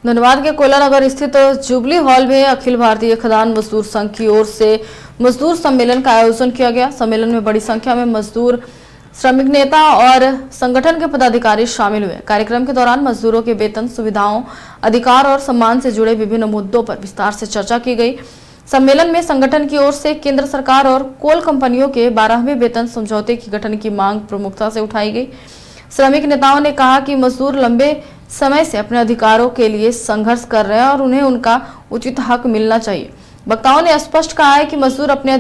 धनबाद के कोयला नगर स्थित जुबली हॉल में अखिल भारतीय खदान मजदूर संघ की ओर से मजदूर सम्मेलन का आयोजन किया गया। सम्मेलन में बड़ी संख्या में मजदूर, श्रमिक नेता और संगठन के पदाधिकारी शामिल हुए। कार्यक्रम के दौरान मजदूरों के वेतन, सुविधाओं, अधिकार और सम्मान से जुड़े विभिन्न मुद्दों पर विस्तार से चर्चा की गई। सम्मेलन में संगठन की ओर से केंद्र सरकार और कोल कंपनियों के 12वें वेतन समझौते की गठन की मांग प्रमुखता से उठाई गई। श्रमिक नेताओं ने कहा कि मजदूर लंबे समय से अपने अधिकारों के लिए संघर्ष कर रहे हैं और उन्हें उनका उचित हक मिलना चाहिए। वक्ताओं ने स्पष्ट कहा है कि मजदूर अपने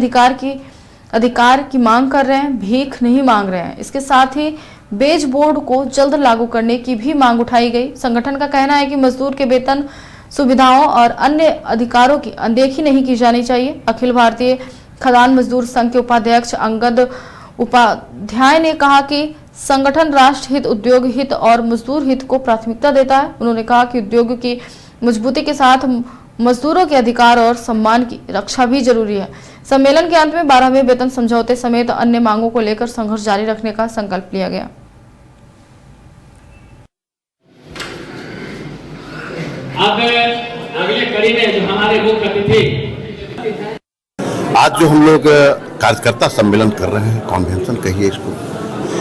अधिकार की मांग कर रहे हैं, भीख नहीं मांग रहे हैं। इसके साथ ही वेज बोर्ड को जल्द लागू करने की भी मांग उठाई गई। संगठन का कहना है कि मजदूर के वेतन, सुविधाओं और अन्य अधिकारों की अनदेखी नहीं की जानी चाहिए। अखिल भारतीय खदान मजदूर संघ के उपाध्यक्ष अंगद उपाध्याय ने कहा कि संगठन राष्ट्र हित, उद्योग हित और मजदूर हित को प्राथमिकता देता है। उन्होंने कहा कि उद्योग की मजबूती के साथ मजदूरों के अधिकार और सम्मान की रक्षा भी जरूरी है। सम्मेलन के अंत में 12वें वेतन समझौते समेत अन्य मांगों को लेकर संघर्ष जारी रखने का संकल्प लिया गया। अब अगले कड़ी में जो हमारे मुख्य अतिथि, आज जो हम लोग कार्यकर्ता सम्मेलन कर रहे हैं, कॉन्वेंशन कहिए इसको,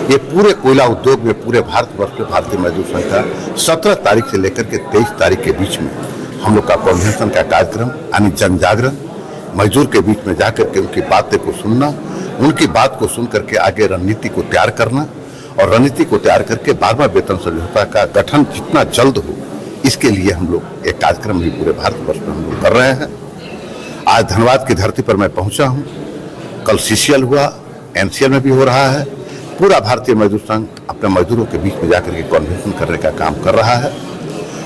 ये पूरे कोयला उद्योग में पूरे भारतवर्ष में भारतीय मजदूर संघ का 17 तारीख से लेकर के 23 तारीख के बीच में हम लोग का कॉन्वेंशन का कार्यक्रम यानी जन जागरण, मजदूर के बीच में जाकर के उनकी बातें को सुनना, उनकी बात को सुन करके आगे रणनीति को तैयार करना और रणनीति को तैयार करके 12वां वेतन समझौता का गठन जितना जल्द हो, इसके लिए हम लोग एक कार्यक्रम भी पूरे भारतवर्ष में हम लोग कर रहे हैं। आज धनबाद की धरती पर मैं पहुंचा हूं, कल सीसीएल हुआ, एनसीएल में भी हो रहा है। पूरा भारतीय मजदूर संघ अपने मजदूरों के बीच में जाकर के कॉन्वेंशन करने का काम कर रहा है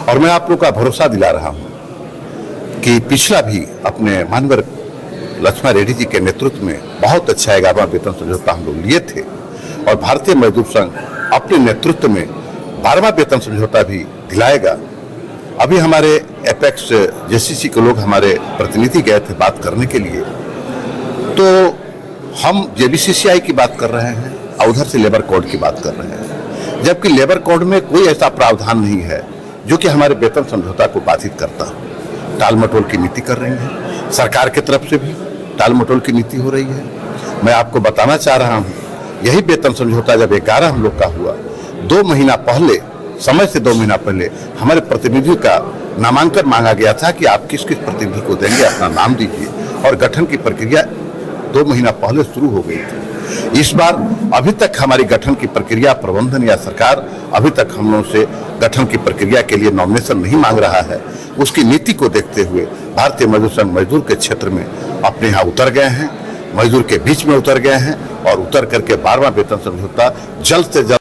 और मैं आप लोग का भरोसा दिला रहा हूं कि पिछला भी अपने माननीय लक्ष्मण रेड्डी जी के नेतृत्व में बहुत अच्छा 11वां वेतन समझौता हम लोग लिए थे और भारतीय मजदूर संघ अपने नेतृत्व में 12वां वेतन समझौता भी दिलाएगा। अभी हमारे एपेक्स जेसीसी के लोग, हमारे प्रतिनिधि गए थे बात करने के लिए, तो हम जेबीसीसीआई की बात कर रहे हैं और उधर से लेबर कोड की बात कर रहे हैं, जबकि लेबर कोड में कोई ऐसा प्रावधान नहीं है जो कि हमारे वेतन समझौता को बाधित करता हो। टाल मटोल की नीति कर रही है, सरकार की तरफ से भी टाल मटोल की नीति हो रही है। मैं आपको बताना चाह रहा हूँ, यही वेतन समझौता जब 11 हम लोग का हुआ, 2 महीना पहले, समय से 2 महीना पहले हमारे प्रतिनिधियों का नामांकन मांगा गया था कि आप किस किस प्रतिनिधि को देंगे, अपना नाम दीजिए, और गठन की प्रक्रिया 2 महीना पहले शुरू हो गई थी। इस बार अभी तक हमारी गठन की प्रक्रिया, प्रबंधन या सरकार अभी तक हम लोगों से गठन की प्रक्रिया के लिए नॉमिनेशन नहीं मांग रहा है। उसकी नीति को देखते हुए भारतीय मजदूर संघ मजदूर के क्षेत्र में अपने यहाँ उतर गए हैं, मजदूर के बीच में उतर गए हैं और उतर करके 12वां वेतन समझौता जल्द से जल्द